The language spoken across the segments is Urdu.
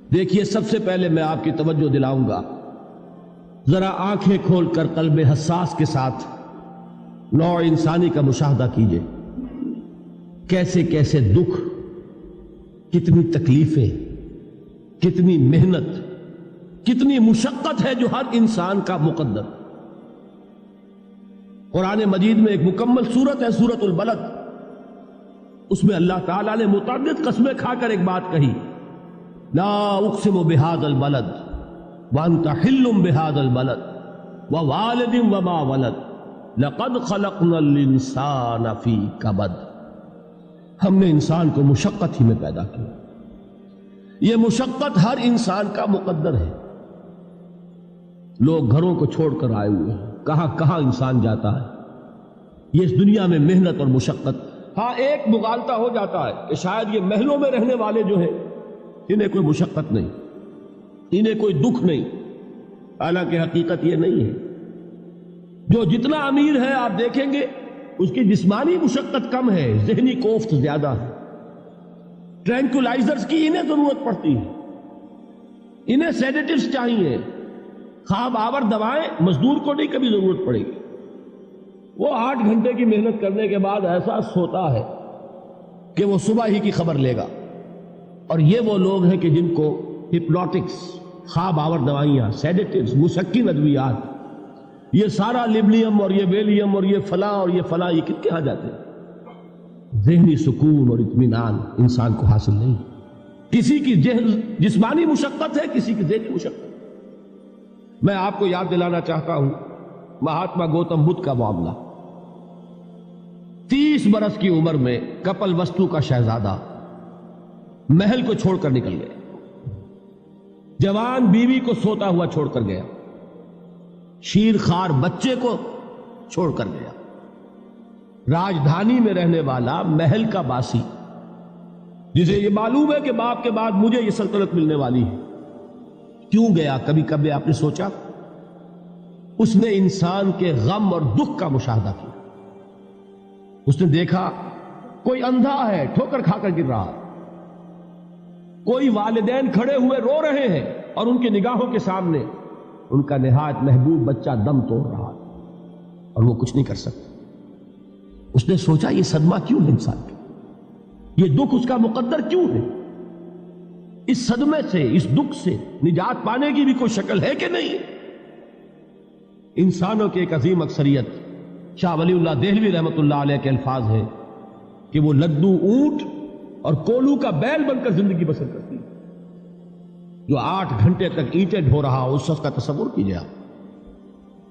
دیکھیے، سب سے پہلے میں آپ کی توجہ دلاؤں گا، ذرا آنکھیں کھول کر قلب حساس کے ساتھ نوع انسانی کا مشاہدہ کیجئے۔ کیسے کیسے دکھ، کتنی تکلیفیں، کتنی محنت، کتنی مشقت ہے جو ہر انسان کا مقدر۔ قرآن مجید میں ایک مکمل سورت ہے، سورت البلد، اس میں اللہ تعالیٰ نے متعدد قسمیں کھا کر ایک بات کہی، لا اقسم بہذا البلد وانت حل بہذا البلد ووالد وما ولد لقد خلقنا الانسان فی کبد۔ ہم نے انسان کو مشقت ہی میں پیدا کیا، یہ مشقت ہر انسان کا مقدر ہے۔ لوگ گھروں کو چھوڑ کر آئے ہوئے ہیں، کہاں کہاں انسان جاتا ہے، یہ اس دنیا میں محنت اور مشقت۔ ہاں، ایک مغالطہ ہو جاتا ہے کہ شاید یہ محلوں میں رہنے والے جو ہیں انہیں کوئی مشقت نہیں، انہیں کوئی دکھ نہیں، حالانکہ حقیقت یہ نہیں ہے۔ جو جتنا امیر ہے آپ دیکھیں گے اس کی جسمانی مشقت کم ہے، ذہنی کوفت زیادہ ہے۔ ٹرینکولائزرز کی انہیں ضرورت پڑتی ہے، انہیں سیڈیٹیوز چاہیے، خواب آور دوائیں مزدور کو نہیں کبھی ضرورت پڑے گی۔ وہ 8 گھنٹے کی محنت کرنے کے بعد احساس ہوتا ہے کہ وہ صبح ہی کی خبر لے گا۔ اور یہ وہ لوگ ہیں کہ جن کو ہپنوٹکس، خواب آور دوائیاں، سیڈیٹیوز، مسکن ادویات، یہ سارا لیبلیم اور یہ ویلیم اور یہ فلاں اور یہ فلاں، یہ کن کے ہاں جاتے ہیں؟ ذہنی سکون اور اطمینان انسان کو حاصل نہیں۔ کسی کی جسمانی مشقت ہے، کسی کی ذہنی مشقت۔ میں آپ کو یاد دلانا چاہتا ہوں مہاتما گوتم بدھ کا معاملہ۔ 30 برس کی عمر میں کپل وستو کا شہزادہ محل کو چھوڑ کر نکل گیا، جوان بیوی کو سوتا ہوا چھوڑ کر گیا، شیر خوار بچے کو چھوڑ کر گیا۔ راجدھانی میں رہنے والا محل کا باسی، جسے یہ معلوم ہے کہ باپ کے بعد مجھے یہ سلطنت ملنے والی ہے، کیوں گیا؟ کبھی کبھی آپ نے سوچا؟ اس نے انسان کے غم اور دکھ کا مشاہدہ کیا۔ اس نے دیکھا کوئی اندھا ہے، ٹھوکر کھا کر گر رہا ہے، کوئی والدین کھڑے ہوئے رو رہے ہیں اور ان کی نگاہوں کے سامنے ان کا نہایت محبوب بچہ دم توڑ رہا ہے اور وہ کچھ نہیں کر سکتا۔ اس نے سوچا یہ صدمہ کیوں ہے انسان کا، یہ دکھ اس کا مقدر کیوں ہے؟ اس صدمے سے، اس دکھ سے نجات پانے کی بھی کوئی شکل ہے کہ نہیں؟ انسانوں کی ایک عظیم اکثریت، شاہ ولی اللہ دہلوی رحمۃ اللہ علیہ کے الفاظ ہیں کہ وہ لدو اونٹ اور کولو کا بیل بن کر زندگی بسر کرتی ہے۔ جو 8 گھنٹے تک اینٹیں ڈھو رہا ہو، اس شخص کا تصور کیجیے،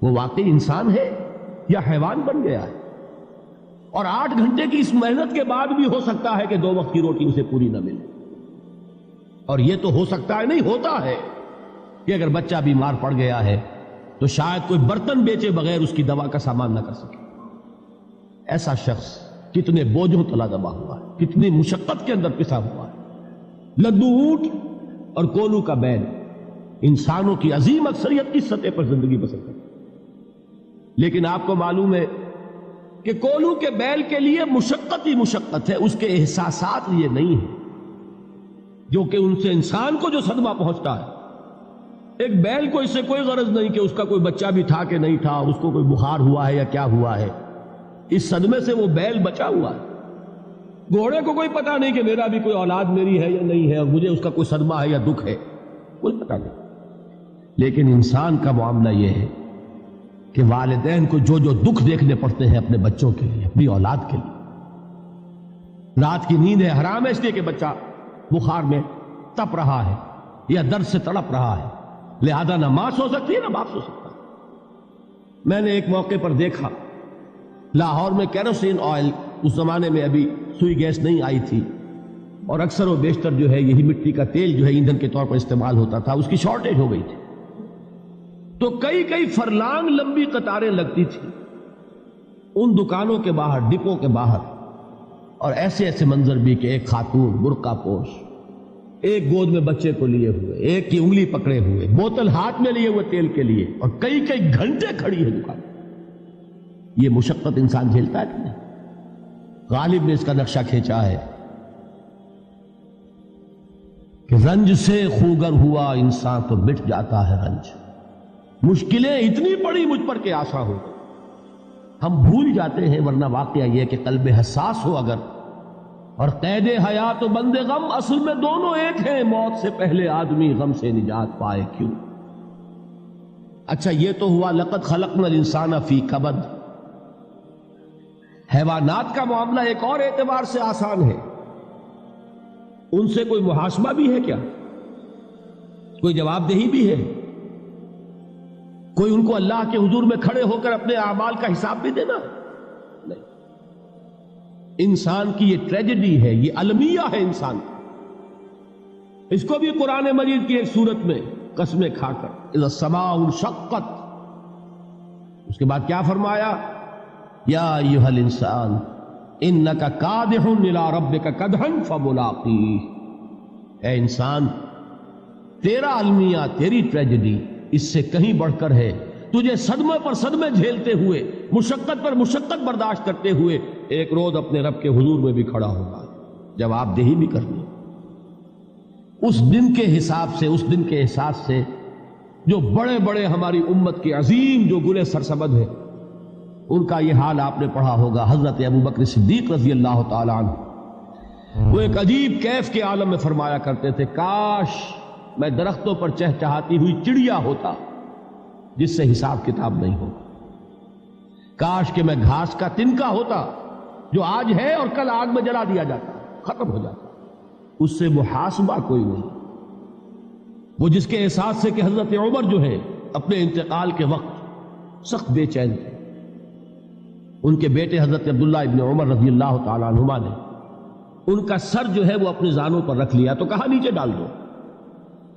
وہ واقعی انسان ہے یا حیوان بن گیا ہے؟ اور 8 گھنٹے کی اس محنت کے بعد بھی ہو سکتا ہے کہ 2 وقت کی روٹی اسے پوری نہ ملے۔ اور یہ تو ہو سکتا ہے، نہیں ہوتا ہے کہ اگر بچہ بیمار پڑ گیا ہے تو شاید کوئی برتن بیچے بغیر اس کی دوا کا سامان نہ کر سکے۔ ایسا شخص کتنے بوجھوں تلا دبا ہوا ہے، کتنی مشقت کے اندر پسا ہوا ہے۔ لدو اونٹ اور کولو کا بیل، انسانوں کی عظیم اکثریت کی سطح پر زندگی بسر کرتی ہے۔ لیکن آپ کو معلوم ہے کہ کولو کے بیل کے لیے مشقت ہی مشقت ہے، اس کے احساسات یہ نہیں ہیں جو کہ ان سے انسان کو جو صدمہ پہنچتا ہے۔ ایک بیل کو اس سے کوئی غرض نہیں کہ اس کا کوئی بچہ بھی تھا کہ نہیں تھا، اس کو کوئی بخار ہوا ہے یا کیا ہوا ہے، اس صدمے سے وہ بیل بچا ہوا ہے۔ گھوڑے کو کوئی پتہ نہیں کہ میرا بھی کوئی اولاد میری ہے یا نہیں ہے، اور مجھے اس کا کوئی صدمہ ہے یا دکھ ہے، کوئی پتہ نہیں۔ لیکن انسان کا معاملہ یہ ہے کہ والدین کو جو جو دکھ دیکھنے پڑتے ہیں اپنے بچوں کے لیے، اپنی اولاد کے لیے۔ رات کی نیند ہے حرام ہے اس لیے کہ بچہ بخار میں تپ رہا ہے یا درد سے تڑپ رہا ہے، لہذا نہ ماں سو سکتی ہے نہ باپ سو سکتا۔ میں نے ایک موقع پر دیکھا، لاہور میں کیروسین آئل، اس زمانے میں ابھی سوئی گیس نہیں آئی تھی، اور اکثر و بیشتر جو ہے یہی مٹی کا تیل جو ہے ایندھن کے طور پر استعمال ہوتا تھا، اس کی شارٹیج ہو گئی تھی۔ تو کئی فرلانگ لمبی قطاریں لگتی تھی ان دکانوں کے باہر، ڈپوں کے باہر، اور ایسے منظر بھی کہ ایک خاتون برقع پوش، ایک گود میں بچے کو لیے ہوئے، ایک کی انگلی پکڑے ہوئے، بوتل ہاتھ میں لیے ہوئے تیل کے لیے، اور کئی گھنٹے کھڑی ہے دکان۔ یہ مشقت انسان جھیلتا ہے کہ نہیں؟ غالب نے اس کا نقشہ کھینچا ہے کہ رنج سے خوگر ہوا انسان تو مٹ جاتا ہے رنج. مشکلیں اتنی پڑی مجھ پر کہ آسان ہو. ہم بھول جاتے ہیں، ورنہ واقعہ یہ کہ قلب حساس ہو اگر اور قید حیات و بند غم، اصل میں دونوں ایک ہیں. موت سے پہلے آدمی غم سے نجات پائے کیوں؟ اچھا یہ تو ہوا لقد خلقنا الانسان فی کبد. حیوانات کا معاملہ ایک اور اعتبار سے آسان ہے. ان سے کوئی محاسبہ بھی ہے کیا؟ کوئی جواب دہی بھی ہے؟ کوئی ان کو اللہ کے حضور میں کھڑے ہو کر اپنے اعمال کا حساب بھی دینا؟ نہیں. انسان کی یہ ٹریجڈی ہے، یہ المیہ ہے انسان. اس کو بھی قرآن مجید کی ایک سورت میں قسمیں کھا کر اذا السماء انشقت، اس کے بعد کیا فرمایا؟ یا ایھا الانسان انک کادح الی ربک کدحا فملاقیہ. اے انسان، تیرا المیہ، تیری ٹریجڈی اس سے کہیں بڑھ کر ہے. تجھے صدمے پر صدمے جھیلتے ہوئے، مشقت پر مشقت برداشت کرتے ہوئے ایک روز اپنے رب کے حضور میں بھی کھڑا ہوگا، جواب دہی بھی کرنی. اس دن کے حساب سے، اس دن کے احساس سے جو بڑے بڑے ہماری امت کے عظیم جو گلے سرسبد ہیں، ان کا یہ حال آپ نے پڑھا ہوگا. حضرت ابوبکر صدیق رضی اللہ تعالی عنہ وہ ایک عجیب کیف کے عالم میں فرمایا کرتے تھے، کاش میں درختوں پر چہچہاتی ہوئی چڑیا ہوتا جس سے حساب کتاب نہیں ہو. کاش کہ میں گھاس کا تنکا ہوتا جو آج ہے اور کل آگ میں جلا دیا جاتا، ختم ہو جاتا، اس سے محاسبہ کوئی نہیں. وہ جس کے احساس سے کہ حضرت عمر جو ہے اپنے انتقال کے وقت سخت بے چین تھے. ان کے بیٹے حضرت عبداللہ ابن عمر رضی اللہ تعالیٰ عنہما نے ان کا سر جو ہے وہ اپنے زانوں پر رکھ لیا تو کہا نیچے ڈال دو.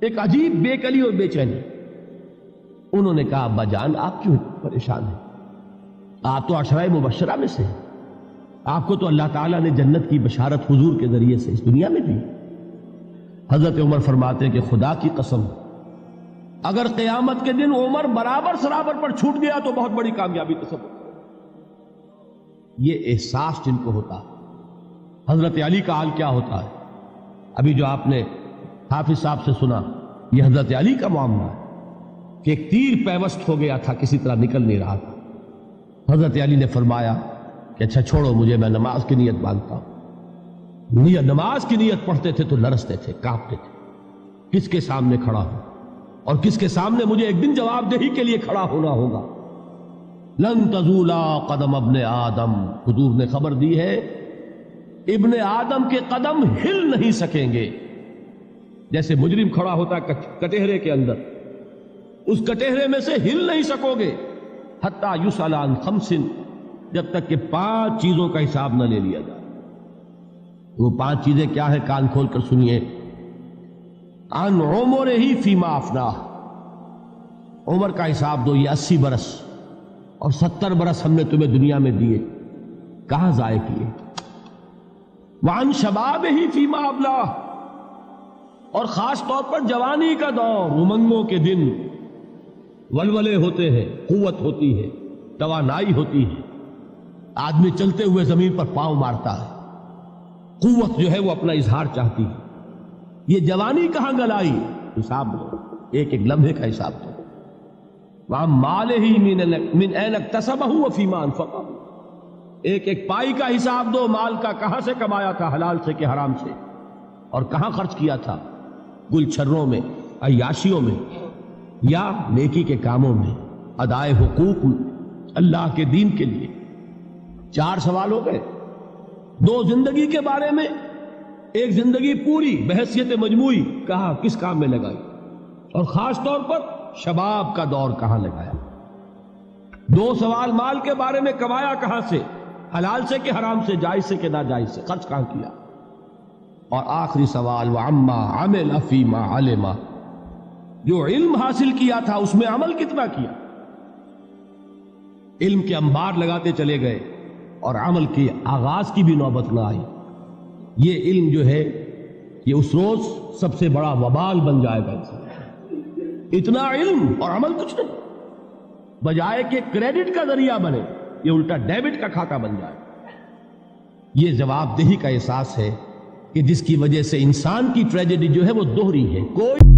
ایک عجیب بے کلی اور بے چینی. انہوں نے کہا ابا جان آپ کیوں پریشان ہیں؟ آپ تو عشرہ مبشرہ میں سے ہیں، آپ کو تو اللہ تعالیٰ نے جنت کی بشارت حضور کے ذریعے سے اس دنیا میں دی. حضرت عمر فرماتے ہیں کہ خدا کی قسم اگر قیامت کے دن عمر برابر سرابر پر چھوٹ گیا تو بہت بڑی کامیابی تصور کرو. یہ احساس جن کو ہوتا. حضرت علی کا حال کیا ہوتا ہے؟ ابھی جو آپ نے حافظ صاحب سے سنا، یہ حضرت علی کا معاملہ ہے کہ ایک تیر پیوست ہو گیا تھا، کسی طرح نکل نہیں رہا تھا. حضرت علی نے فرمایا کہ اچھا چھوڑو مجھے، میں نماز کی نیت باندھتا ہوں. نماز کی نیت پڑھتے تھے تو لرزتے تھے، کانپتے تھے. کس کے سامنے کھڑا ہوں اور کس کے سامنے مجھے ایک دن جواب دہی کے لیے کھڑا ہونا ہوگا. لن تزولا قدم ابن آدم، حضور نے خبر دی ہے ابن آدم کے قدم ہل نہیں سکیں گے. جیسے مجرم کھڑا ہوتا ہے کٹہرے کے اندر، اس کٹہرے میں سے ہل نہیں سکو گے حتی یسأل عن خمس، جب تک کہ 5 چیزوں کا حساب نہ لے لیا جائے. وہ 5 چیزیں کیا ہے؟ کان کھول کر سنیے. عن عمرہ فیما افناہ، عمر کا حساب دو. یہ 80 برس اور 70 برس ہم نے تمہیں دنیا میں دیے، کہاں ضائع کیے؟ وعن شبابہ فیما ابلاہ، اور خاص طور پر جوانی کا دور، امنگوں کے دن، ولولے ہوتے ہیں، قوت ہوتی ہے، توانائی ہوتی ہے، آدمی چلتے ہوئے زمین پر پاؤں مارتا ہے، قوت جو ہے وہ اپنا اظہار چاہتی ہے. یہ جوانی کہاں گلائی؟ حساب دو، ایک ایک لمحے کا حساب دو. وَعَن مَالِهِ مِنْ أَيْنَ اكْتَسَبَهُ وَفِيمَا أَنْفَقَهُ، ایک ایک پائی کا حساب دو. مال کا کہاں سے کمایا تھا، حلال سے کہ حرام سے، اور کہاں خرچ کیا تھا، گل چھروں میں، عیاشیوں میں، یا نیکی کے کاموں میں، ادائے حقوق اللہ کے دین کے لیے. 4 سوال ہو گئے. 2 زندگی کے بارے میں، ایک زندگی پوری بحیثیت مجموعی کہاں کس کام میں لگائی، اور خاص طور پر شباب کا دور کہاں لگایا. 2 سوال مال کے بارے میں، کمایا کہاں سے، حلال سے کہ حرام سے، جائز سے کہ ناجائز سے، خرچ کہاں کیا. اور آخری سوال وعما عمل فیما علم، جو علم حاصل کیا تھا اس میں عمل کتنا کیا. علم کے انبار لگاتے چلے گئے اور عمل کے آغاز کی بھی نوبت نہ آئی. یہ علم جو ہے یہ اس روز سب سے بڑا وبال بن جائے گا. اتنا علم اور عمل کچھ نہیں، بجائے کہ کریڈٹ کا ذریعہ بنے یہ الٹا ڈیبٹ کا کھاتہ بن جائے. یہ جواب دہی کا احساس ہے کہ جس کی وجہ سے انسان کی ٹریجڈی جو ہے وہ دوہری ہے. کوئی